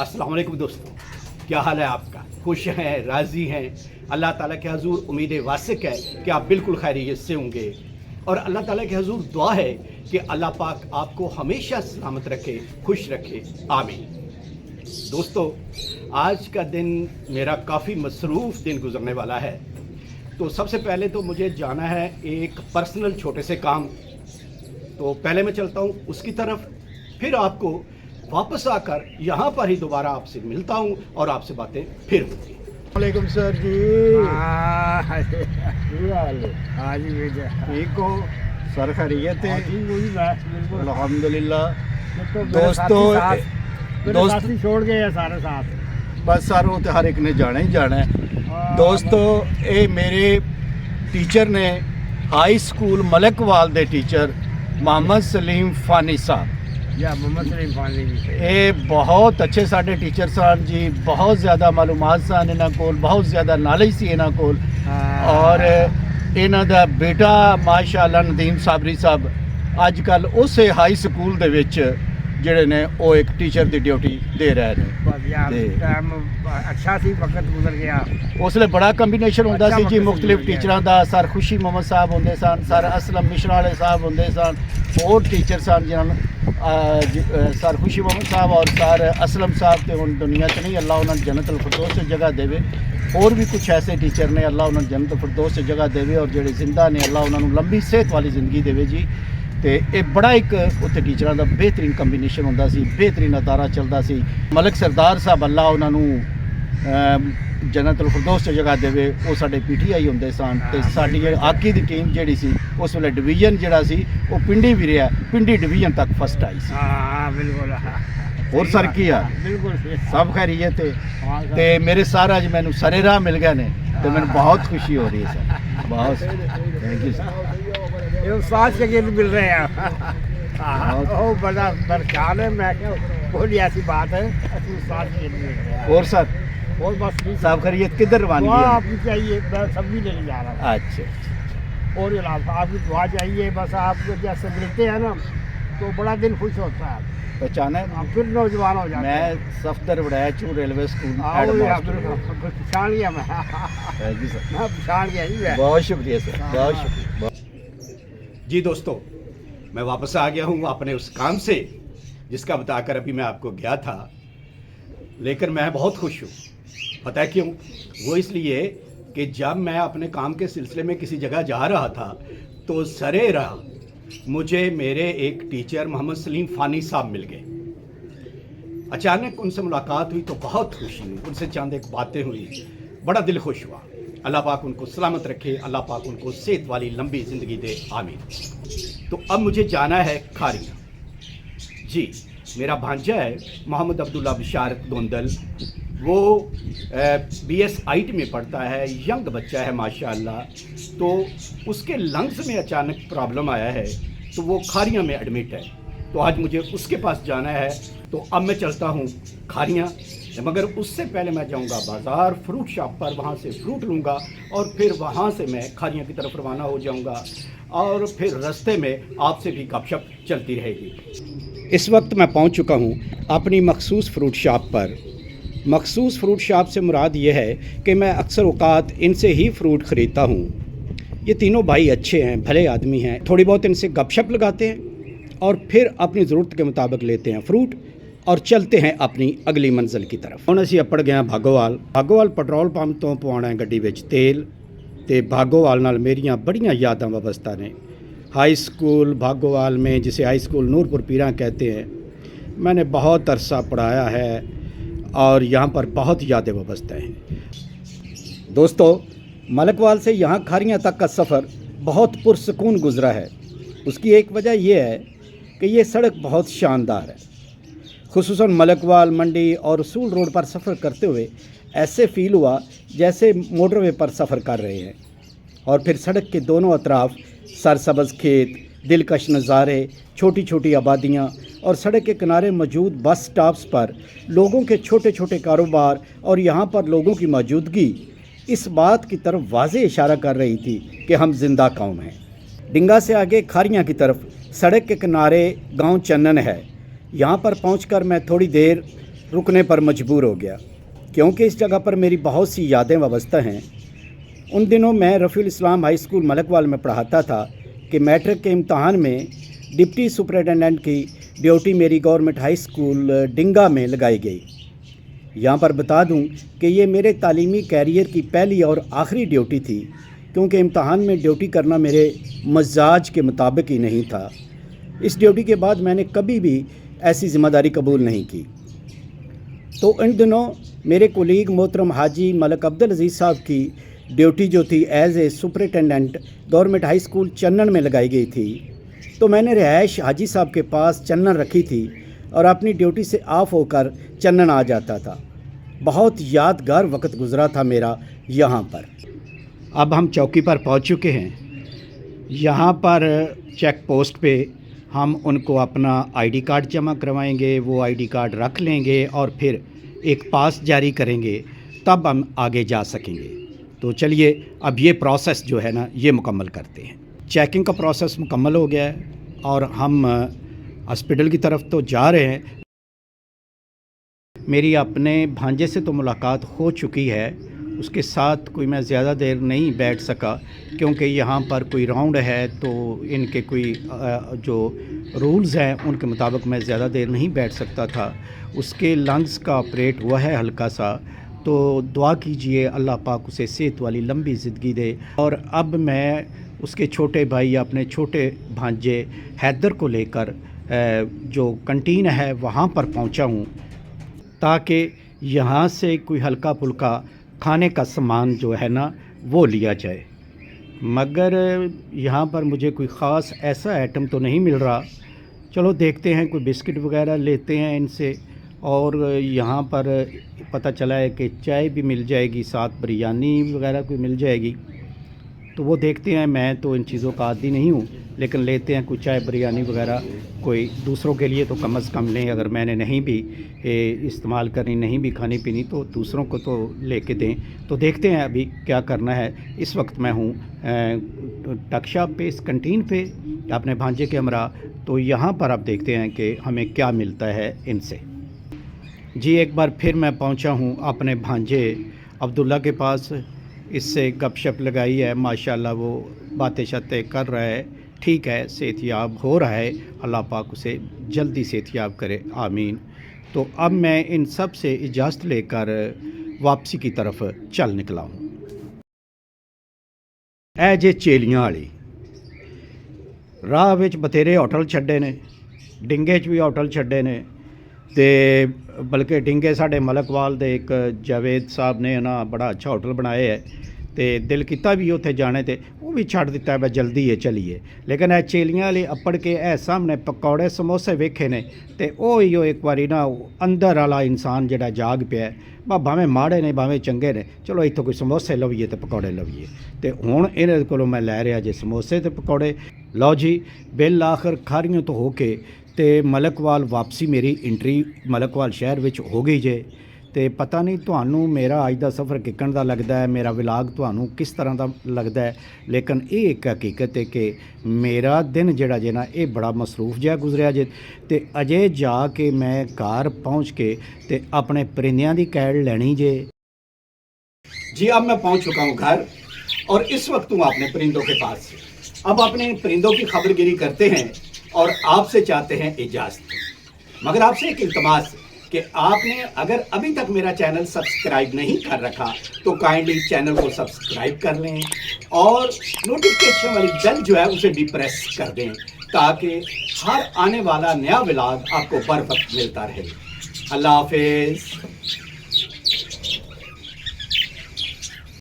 अस्सलाम वालेकुम दोस्तों, क्या हाल है आपका? खुश हैं, राज़ी हैं? अल्लाह ताला के हज़ूर उम्मीद वासिक है कि आप बिल्कुल खैरियत से होंगे और अल्लाह ताला के हज़ूर दुआ है कि अल्लाह पाक आपको हमेशा सलामत रखे, खुश रखे, आमीन। दोस्तों, आज का दिन मेरा काफ़ी मसरूफ़ दिन गुजरने वाला है। तो सबसे पहले तो मुझे जाना है एक पर्सनल छोटे से काम, तो पहले मैं चलता हूँ उसकी तरफ, फिर आपको वापस आकर यहाँ पर ही दोबारा आपसे मिलता हूँ और आपसे बातें फिर होती हैं। वालेकुम सर जी। हाँ जी बेटा ठीक हो सर? खैरियत है? बिल्कुल। अल्हम्दुलिल्लाह। दोस्तों दोस्त साथी छोड़ गए हैं सारे साथ। बस सर वो तो हर एक ने जाना ही जाना है। दोस्तों ये मेरे टीचर ने हाई स्कूल मलकवाल दे टीचर मोहम्मद सलीम फानी साहब, या मोहम्मद सलीम फानी जी, ये बहुत अच्छे साढ़े टीचर सन जी। बहुत ज़्यादा मालूमात सन इन्हां कोल, बहुत ज़्यादा नॉलेज सी इन्हां कोल। और इन्हां दा बेटा माशाअल्लाह नदीम साबरी साहब अजकल उस हाई स्कूल दे विच ਜਿਹੜੇ ਨੇ ਉਹ ਇੱਕ ਟੀਚਰ ਦੀ ਡਿਊਟੀ ਦੇ ਰਹੇ ਨੇ। बस यार टाइम अच्छा सी वक्त गुजर गया। उसले बड़ा ਕੰਬੀਨੇਸ਼ਨ ਹੁੰਦਾ अच्छा ਸੀ ਜੀ वक्त ਮੁxtਲਿਫ गुजर गया। ਟੀਚਰਾਂ ਦਾ। ਸਰ ਖੁਸ਼ੀ ਮੁਹੰਮਦ ਸਾਹਿਬ ਹੁੰਦੇ ਸਨ, ਸਰ ਅਸਲਮ ਮਿਸ਼ਰਾ ਵਾਲੇ ਸਾਹਿਬ ਹੁੰਦੇ ਸਨ, ਹੋਰ ਟੀਚਰ ਸਨ ਜਿਨ੍ਹਾਂ ਨੂੰ ਸਰ ਖੁਸ਼ੀ ਮੁਹੰਮਦ ਸਾਹਿਬ ਔਰ ਸਰ ਅਸਲਮ ਸਾਹਿਬ ਤੇ ਹੁਣ ਦੁਨੀਆ 'ਚ ਨਹੀਂ, ਅੱਲਾਹ ਉਹਨਾਂ ਨੂੰ ਜੰਨਤ ਅਲ ਫਿਰਦੌਸ 'ਚ ਜਗ੍ਹਾ ਦੇਵੇ। ਹੋਰ ਵੀ ਕੁਝ ਐਸੇ ਟੀਚਰ ਨੇ, ਅੱਲਾਹ ਉਹਨਾਂ ਨੂੰ ਜੰਨਤ ਅਲ ਫਿਰਦੌਸ 'ਚ ਜਗ੍ਹਾ ਦੇਵੇ, ਔਰ ਜਿਹੜੇ ਜ਼ਿੰਦਾ ਨੇ ਅੱਲਾਹ ਉਹਨਾਂ ਨੂੰ ਲੰਬੀ ਸਿਹਤ ਵਾਲੀ ਜ਼ਿੰਦਗੀ ਦੇਵੇ ਜੀ। ਤੇ ਇਹ ਬੜਾ ਇੱਕ ਉੱਥੇ ਟੀਚਰਾਂ ਦਾ ਬਿਹਤਰੀਨ ਕੰਬੀਨੇਸ਼ਨ ਹੁੰਦਾ ਸੀ, ਬਿਹਤਰੀਨ ਅਦਾਰਾ ਚੱਲਦਾ ਸੀ। ਮਲਕ ਸਰਦਾਰ ਸਾਹਿਬ ਅੱਲਾਹ ਉਹਨਾਂ ਨੂੰ ਜੰਨਤ ਅਲ ਫਿਰਦੌਸ 'ਚ ਜਗ੍ਹਾ ਦੇਵੇ, ਉਹ ਸਾਡੇ PTI ਹੁੰਦੇ ਸਨ। ਤੇ ਸਾਡੀ ਹਾਕੀ ਦੀ ਟੀਮ ਜਿਹੜੀ ਸੀ ਉਸ ਵੇਲੇ ਡਿਵੀਜ਼ਨ ਜਿਹੜਾ ਸੀ ਉਹ ਪਿੰਡੀ ਵੀ ਰਿਹਾ, ਪਿੰਡੀ ਡਿਵੀਜ਼ਨ ਤੱਕ ਫਸਟ ਆਈ ਸੀ। हाँ बिल्कुल। ਹੋਰ ਸਰ ਕੀ ਆ? बिल्कुल ਸਭ ਖੈਰੀਅਤ ਹੈ? ਤੇ ਮੇਰੇ ਸਾਰਾ ਅੱਜ ਮੈਨੂੰ ਸਰੇ ਰਾਹ ਮਿਲ ਗਏ ਨੇ ਤੇ ਮੈਨੂੰ ਬਹੁਤ ਖੁਸ਼ੀ ਹੋ ਰਹੀ ਹੈ ਸਰ, ਬਹੁਤ ਥੈਂਕ ਯੂ ਸਰ। ये उस्ताद के गिर्द मिल रहे हैं। ओ बड़ा दरख्याल है, मैं क्या कोई ऐसी बात है, ऐसी उस्ताद के गिर्द मिल रहे हैं। और सर और बस ठीक है। साहब खैरियत? किधर रवानगी दुआ है? आपकी चाहिए, मैं सब भी लेने जा रहा हूँ। अच्छा और इलावा आपकी दुआ चाहिए, बस आप जैसे मिलते हैं ना तो बड़ा दिन खुश होता है, पहचाना है? हम फिर नौजवान हो जाते हैं। मैं सफदर वड़ैचू रेलवे स्कूल आओ ये हेडमास्टर हूँ। पहचान लिया मैं। थैंक यू सर, मैं पहचान गया ही मैं। बहुत शुक्रिया सर, बहुत शुक्रिया। जी दोस्तों, मैं वापस आ गया हूँ अपने उस काम से जिसका बताकर अभी मैं आपको गया था, लेकिन मैं बहुत खुश हूँ। पता है क्यों? वो इसलिए कि जब मैं अपने काम के सिलसिले में किसी जगह जा रहा था तो सरे राह मुझे मेरे एक टीचर मोहम्मद सलीम फानी साहब मिल गए। अचानक उनसे मुलाकात हुई तो बहुत खुशी हुई, उनसे चंद एक बातें हुई, बड़ा दिल खुश हुआ। अल्लाह पाक उनको सलामत रखे, अल्लाह पाक उनको सेहत वाली लंबी ज़िंदगी दे, आमीन। तो अब मुझे जाना है खारियाँ जी। मेरा भांजा है मोहम्मद अब्दुल्ला बिशारत गोंदल, वो BS IT में पढ़ता है, यंग बच्चा है माशाअल्लाह। तो उसके लंग्स में अचानक प्रॉब्लम आया है तो वो खारियाँ में एडमिट है। तो आज मुझे उसके पास जाना है, तो अब मैं चलता हूँ खारियाँ, मगर उससे पहले मैं जाऊंगा बाज़ार फ्रूट शॉप पर, वहाँ से फ्रूट लूँगा और फिर वहाँ से मैं खारियाँ की तरफ रवाना हो जाऊँगा और फिर रास्ते में आपसे भी गपशप चलती रहेगी। इस वक्त मैं पहुँच चुका हूँ अपनी मखसूस फ्रूट शॉप पर। मखसूस फ्रूट शॉप से मुराद ये है कि मैं अक्सर औक़ात इनसे ही फ्रूट ख़रीदता हूँ। ये तीनों भाई अच्छे हैं, भले आदमी हैं। थोड़ी बहुत इनसे गपशप लगाते हैं और फिर अपनी ज़रूरत के मुताबिक लेते हैं फ्रूट और चलते हैं अपनी अगली मंजिल की तरफ। ਹੁਣ ਅਸੀਂ ਅੱਪੜ ਗਏ ਹਾਂ ਭਾਗੋਵਾਲ ਪੈਟਰੋਲ ਪੰਪ ਤੋਂ ਪਵਾਉਣਾ ਹੈ ਗੱਡੀ ਵਿੱਚ ਤੇਲ। ਤੇ भागोवाल ਨਾਲ ਮੇਰੀਆਂ ਬੜੀਆਂ यादां वाबस्ता ने। हाई स्कूल भागोवाल में, जिसे हाई स्कूल नूरपुर पीरा कहते हैं, मैंने बहुत अरसा पढ़ाया है और यहाँ पर बहुत यादें वाबस्ता हैं। दोस्तों, मलकवाल से यहाँ खारियाँ तक का सफ़र बहुत पुरसकून गुज़रा है। उसकी एक वजह यह है कि ये सड़क बहुत शानदार है। खुसूसन मलकवाल मंडी और रसूल रोड पर सफ़र करते हुए ऐसे फ़ील हुआ जैसे मोटरवे पर सफ़र कर रहे हैं। और फिर सड़क के दोनों अतराफ़ सरसब्ज़ खेत, दिलकश नज़ारे, छोटी छोटी आबादियाँ और सड़क के किनारे मौजूद बस स्टॉप्स पर लोगों के छोटे छोटे कारोबार और यहाँ पर लोगों की मौजूदगी इस बात की तरफ वाज़े इशारा कर रही थी कि हम जिंदा कौम हैं। डिंगा से आगे खारियाँ की तरफ सड़क के किनारे गांव चन्नन है। यहाँ पर पहुंचकर मैं थोड़ी देर रुकने पर मजबूर हो गया, क्योंकि इस जगह पर मेरी बहुत सी यादें वाबस्ता हैं। उन दिनों मैं रफ़ीउल इस्लाम हाई स्कूल मलकवाल में पढ़ाता था कि मैट्रिक के इम्तहान में डिप्टी सुपरिटेंडेंट की ड्यूटी मेरी गवर्नमेंट हाई स्कूल डिंगा में लगाई गई। यहाँ पर बता दूँ कि ये मेरे तालीमी कैरियर की पहली और आखिरी ड्यूटी थी, क्योंकि इम्तहान में ड्यूटी करना मेरे मजाज के मुताबिक ही नहीं था। इस ड्यूटी के बाद मैंने कभी भी ऐसी ज़िम्मेदारी कबूल नहीं की। तो इन दिनों मेरे कोलीग मोहतरम हाजी मलक अब्दुल अजीज़ साहब की ड्यूटी जो थी as a superintendent government high school Channan में लगाई गई थी। तो मैंने रिहाइश हाजी साहब के पास चन्नन रखी थी और अपनी ड्यूटी से ऑफ होकर चन्नन आ जाता था। बहुत यादगार वक्त गुज़रा था मेरा यहाँ पर। अब हम चौकी पर पहुँच चुके हैं। यहाँ पर चेक पोस्ट पे हम उनको अपना आईडी कार्ड जमा करवाएंगे, वो आईडी कार्ड रख लेंगे और फिर एक पास जारी करेंगे, तब हम आगे जा सकेंगे। तो चलिए अब ये प्रोसेस जो है ना ये मुकम्मल करते हैं। चेकिंग का प्रोसेस मुकम्मल हो गया है और हम हॉस्पिटल की तरफ तो जा रहे हैं। मेरी अपने भांजे से तो मुलाकात हो चुकी है, उसके साथ कोई मैं ज़्यादा देर नहीं बैठ सका, क्योंकि यहाँ पर कोई राउंड है तो इनके कोई जो रूल्स हैं उनके मुताबिक मैं ज़्यादा देर नहीं बैठ सकता था। उसके लंग्स का ऑपरेट हुआ है हल्का सा, तो दुआ कीजिए अल्लाह पाक उसे सेहत वाली लंबी ज़िंदगी दे। और अब मैं उसके छोटे भाई अपने छोटे भांजे हैदर को लेकर जो कंटीन है वहाँ पर पहुँचा हूँ, ताकि यहाँ से कोई हल्का फुल्का खाने का सामान जो है ना वो लिया जाए। मगर यहाँ पर मुझे कोई ख़ास ऐसा आइटम तो नहीं मिल रहा। चलो देखते हैं, कोई बिस्किट वगैरह लेते हैं इनसे। और यहाँ पर पता चला है कि चाय भी मिल जाएगी, साथ बिरयानी वगैरह कोई मिल जाएगी, तो वो देखते हैं। मैं तो इन चीज़ों का आदी नहीं हूँ, लेकिन लेते हैं कोई चाय बिरयानी वगैरह। कोई दूसरों के लिए तो कम से कम लें, अगर मैंने नहीं भी इस्तेमाल करनी, नहीं भी खानी पीनी, तो दूसरों को तो लेके दें। तो देखते हैं अभी क्या करना है। इस वक्त मैं हूँ टकशाप पे, इस कंटीन पे अपने भांजे के हमरा। तो यहाँ पर आप देखते हैं कि हमें क्या मिलता है इनसे। जी एक बार फिर मैं पहुंचा हूं अपने भांजे अब्दुल्ला के पास। इससे गपशप लगाई है, माशाल्लाह वो बातें शातें कर रहा है, ठीक है, सेहतयाब हो रहा है। अल्लाह पाक उसे जल्दी सेहतयाब करे, आमीन। तो अब मैं इन सब से इजाज़त लेकर वापसी की तरफ चल निकला हूँ। ऐ जे चेलियां वाली राह विच बथेरे होटल छड्डे ने, डिंगे च भी होटल छड्डे ने, ते बल्कि डिंगे साढ़े मलकवाल दे एक जावेद साहब ने ना बड़ा अच्छा होटल बनाया है, ते दिल किता भी उत्थे जाने ते वो भी छड्ड दिता है, जल्दी है चलिए। लेकिन ए चेलियां वाली अप्पड़ के ए सामने पकौड़े समोसे वेखे ने, ते ओ एक बारी ना अंदर वाला इंसान जिहड़ा जाग पिया, भावें माड़े ने भावें चंगे ने, चलो इत्थों कोई समोसे लवीए ते पकौड़े लवीए। ते हुण इन्हां कोलों मैं लै रहा जे समोसे ते पकौड़े। लो जी बिल आखिर खारियों तो होके ते मलकवाल वापसी मेरी एंट्री मलकवाल शहर विच हो गई जे। ते पता नहीं तुहानू मेरा अज दा सफ़र किकन दा लगदा है, मेरा विलाग तुहानू किस तरह दा लगदा है, लेकिन ये एक हकीकत है कि मेरा दिन जिहड़ा जे ना ये बड़ा मसरूफ जिहा गुजरिया जे। ते अजे जाके मैं घर पहुँच के ते अपने परिंदियां दी कैड़ लैनी जे। जी अब मैं पहुँच चुका हूँ घर और इस वक्त हूँ अपने परिंदों के पास। अब अपने परिंदों की खबरगिरी करते हैं और आपसे चाहते हैं इजाज़त। मगर आपसे एक इल्तमास कि आपने अगर अभी तक मेरा चैनल सब्सक्राइब नहीं कर रखा तो काइंडली चैनल को सब्सक्राइब कर लें और नोटिफिकेशन वाली बेल जो है उसे भी प्रेस कर दें, ताकि हर आने वाला नया व्लॉग आपको बर वक्त मिलता रहे। अल्लाह हाफिज़।